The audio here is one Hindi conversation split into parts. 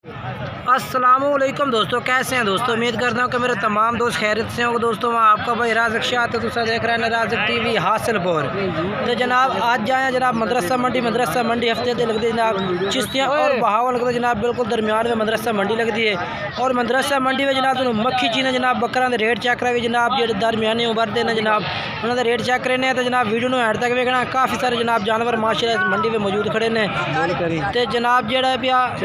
अस्सलामुअलैकुम दोस्तों, कैसे हैं दोस्तों। उम्मीद करता हूँ कि मेरे तमाम दोस्त खैरियत से होंगे। दोस्तों मैं आपका भाई राज़िक शाह तो दूसरा देख रहे हैं राज़िक टीवी हासिलपुर। तो जनाब आज जाए जनाब मदरसा मंडी हफ्ते से लगती है जनाब चिश्तियाँ और बहावा लगता है जनाब बिल्कुल दरमियान में मदरसा मंडी लगती है। और मदरसा मंडी में जनाब मक्खी चीज़ें जनाब बकरा के रेट चेक करा जनाब जो दरमियानी उम्र के जनाब उन्होंने रेट चेक करने तो जनाब वीडियो में एंड तक वेखना। काफ़ी सारे जनाब जानवर माशाल्लाह मंडी में मौजूद खड़े ने। तो जनाब जो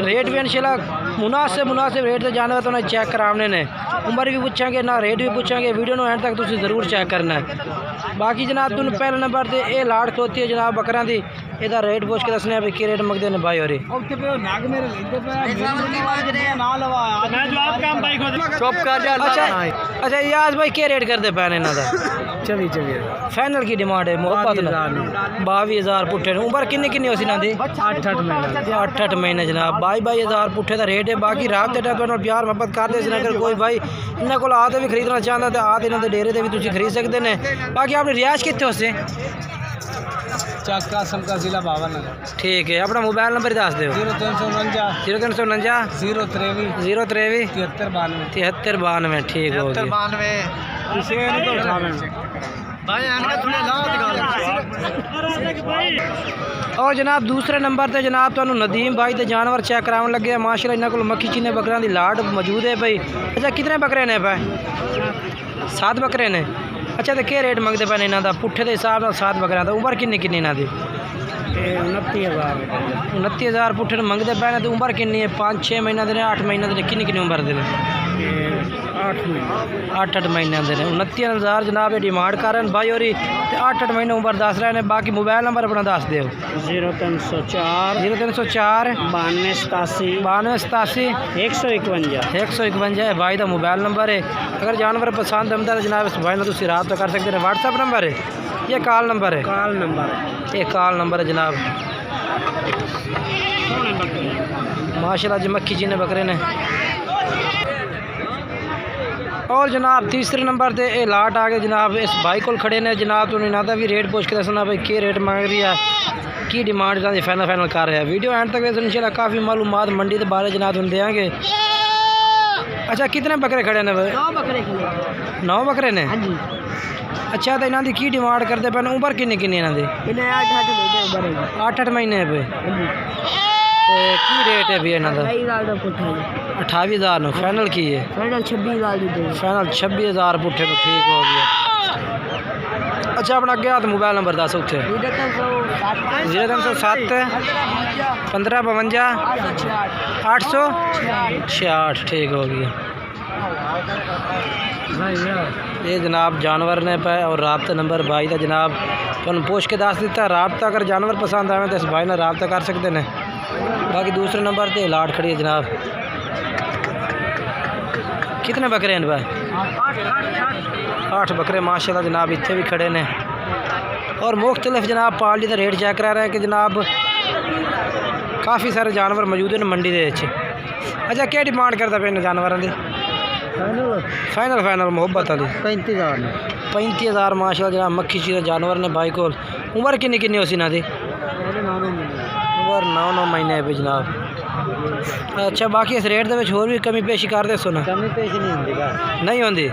रेट भी इंशाल्लाह मुनासिब रेट से जानवर तो उन्हें चेक कराने ने। उम्र भी पूछेंगे ना रेट भी पूछेंगे। वीडियो में एंड तक तुम जरूर चेक करना है। बाकी जनाब तुम पहले नंबर से ये लाड़ खलोती है जनाब बकरा की। ਇਹਦਾ ਰੇਟ ਪੁੱਛ ਕੇ ਦੱਸਣੇ ਆ ਵੀ ਕੀ ਰੇਟ ਮੰਗਦੇ ਨੇ ਭਾਈ ਹੋਰੀ। अच्छा याज भाई क्या रेट करते पैन इन्हों का? 24 फाइनल की डिमांड है मोहब्बत 22,000 पुट्ठे। उम्र किन्नी किन्नी हो सी ना दी? 8 महीने जनाब। 22,000 पुट्ठे का रेट है। बाकी रात के टाइम प्यार मोहब्बत करते अगर कोई भाई इन्होंने को आते भी खरीदना चाहता तो आते इन्होंने डेरे से भी तुम खरीद सकते हैं। बाकी आपने रियाज कितने उसे चक कासम का जिला भावनगर। ठीक है, अपना मोबाइल नंबर दस दो। 0349 053 7392। ठीक हो गया। और जनाब दूसरे नंबर पर जनाब तो नदीम भाई तो जानवर चेक कराने लगे माशाल्लाह। इन्होंने को मक्खी चीने बकरा की लाट मौजूद है भाई। अच्छा कितने बकरे ने भाई? 7 बकरे ने। अच्छा तो क्या रेट मंगते पे इन्हों का पुट्ठे के हिसाब से? 7 बकरा तो उम्र किन्नी किन्नी इन्हों की? 29,000 पुट्ठे मंगते पे। तो उम्र किन्नी है? 5-6 महीने के 8 महीने के किन्नी किन्नी उम्र के? 8 महीने के 29,000 जनाब डिमांड कर रहे हैं भाई और 8 महीने उम्र दस रहे हैं। बाकी मोबाइल नंबर अपना दस दो। 0304 9287 151 है भाई का मोबाइल नंबर है। अगर जानवर पसंद आता है जनाब इस भाई ने तुम रब्ता कर सकते हैं। व्हाट्सएप नंबर है या कॉल नंबर है? ये कॉल नंबर है जनाब। माशाल्लाह जी मक्खी चीने बकरे ने। और जनाब तीसरे नंबर पे ये लाट आ गए जनाब इस भाई को खड़े ने जनाब। तो इन्हों का भी रेट पूछ के दसना भाई क्या रेट मांग रही है की डिमांड फाइनल कर रहा है। वीडियो एंड तक इंशाल्लाह काफ़ी मालूमात मंडी के बारे जनाब हम देंगे। अच्छा कितने बकरे खड़े ने भाई? 9 बकरे ने। अच्छा तो इन्हों की की डिमांड करते पे? उम्र किन्नी किन्नी इन्हों की? 8 महीने है भाई। की रेट है भैया इन्हों का? 28,000 फाइनल की है? फाइनल 26,000 पुट्ठे तो। ठीक हो गया। अच्छा अपना अगे हाथ मोबाइल नंबर दस उत्थे? 0307 1552 866। ठीक हो गया। ये जनाब जानवर ने पे और राब्ता नंबर भाई का जनाब तुम पूछ के दस दिता। राब्ता अगर जानवर पसंद आए तो इस भाई ने राब्ता कर सकते हैं। बाकी दूसरे नंबर पे लाट खड़ी है जनाब। कितने बकरे हैं भाई? 8 बकरे माशाल्लाह जनाब इतने भी खड़े ने। और मुख्तलिफ जनाब पार्टी का रेट चेक करा रहा है कि जनाब काफ़ी सारे जानवर मौजूद हैं मंडी के। अच्छा क्या डिमांड करता पे इन जानवरों की? फाइनल मोहब्बत वाली 35,000 माशाल्लाह जनाब मक्खी चीज़ जानवर ने भाई को। उम्र किन्नी किन्नी हो सी ना दी? उम्र 9 महीने है जनाब। अच्छा बाकी इस रेट के होर भी कमी पेशी कर दे सुना? कमी पेशी नहीं होती।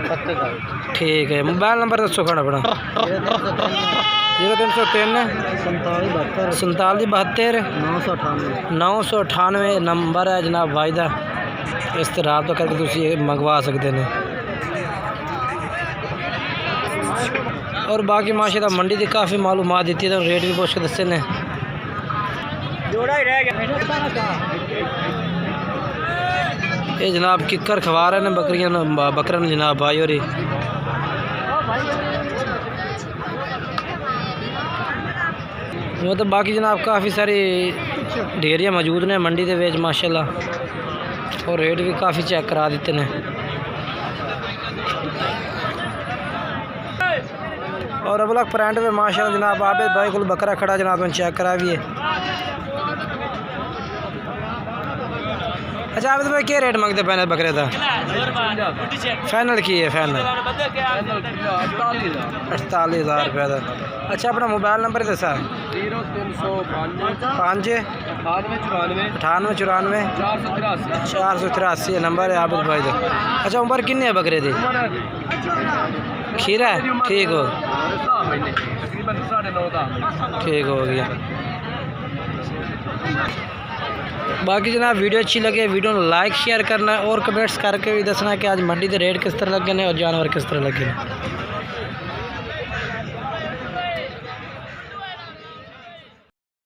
ठीक है मोबाइल नंबर दसो खाना अपना? 0303 47 998 नंबर है जनाब भाई का। इस तरह तो करके तुम मंगवा सकते हैं। और बाकी माशाल्लाह मंडी की काफ़ी मालूमात दी है तो रेट भी पूछ के दसे ने। ये जनाब किकर खवा रहे हैं बकरियां बकरा जनाब भाई और वो तो बाकी जनाब काफ़ी सारी डेरियाँ मौजूद ने मंडी के विच माशाल्लाह। और रेट भी काफ़ी चेक करा देते हैं। और अब लग प्रेंट में माशाल्लाह जनाब आबिद भाई को बकरा खड़ा जनाब चेक करा भी है। अच्छा आबिद भाई क्या रेट मंगते पे बकरे का? फाइनल की है? फाइनल 48,000 रुपये का। अच्छा अपना मोबाइल नंबर दसा? 0305 98 94 483 नंबर है आबिद भाई का। अच्छा उम्र कितनी है बकरे दी? खीरा है, ठीक हो, ठीक हो गया। बाकी जनाब वीडियो अच्छी लगे वीडियो को लाइक शेयर करना और कमेंट्स करके भी दसना कि आज मंडी के रेट किस तरह लगे ने और जानवर किस तरह लगे ने।